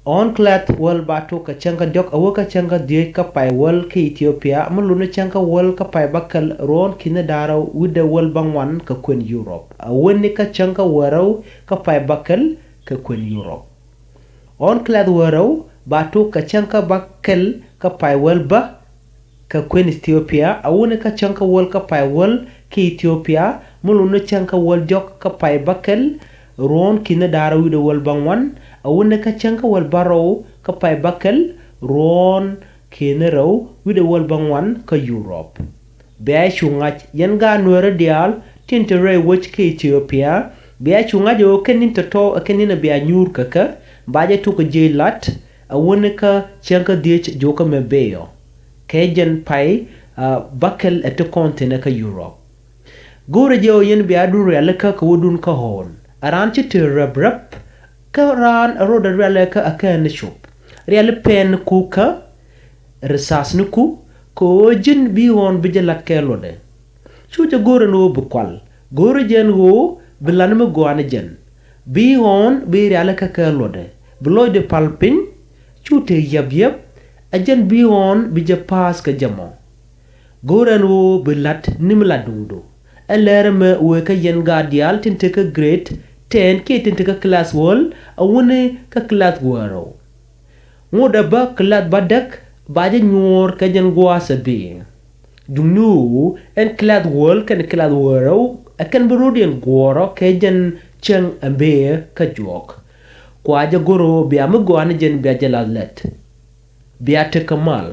on klat wal batu ka changa dok awaka changa die ka pai wal ka Ethiopia muluna changa wal ka pai bakal ron kina daraw wida wal bangwan ka kwen Europe awani ka changa waraw ka pai bakal ka kwen Europe on klat waraw batu ka changa bakal ka pai wal ba ka kwen Ethiopia awani ka changa wal ka pai wal ka Ethiopia muluna changa wal jok ka pai bakal ron kina daraw wida wal bangwan awuna ka chanka wal baraw ka pai bakal ron kene raw wida wal bangwan ka Europe bea chungach yan ga nuera dial tintere wach ka Ethiopia bea chungach o kenin to kenin bea nyur kaka baje to ka jelat awuna ka chanka diech joka mebeyo kejen pai bakal at continent ka Europe gore je o yen bea duru alaka ka wudun ka hon aran ci rab karan roda rele ka akan shop rele pen kuka resas nuku ko jin bi won bi jalat kelode chuja gore no bu kwal gore jen go bilan me goane jen bi won bi rele ka kelode bloy de palpin chute yab ajen bi won bi je pas ka jamo gore no bilat nimla dundu alerme we ka yen gadial tinte ka great 10 ke tintika class wall awune ka class waro ngoda ba class badak baje nyor ka jen gwasa be dunu en class wall kan class waro akan burudien goro ka jen cheng ambe ka jok kwaje goro biya mu gwana jen biya jalalet biya te kamal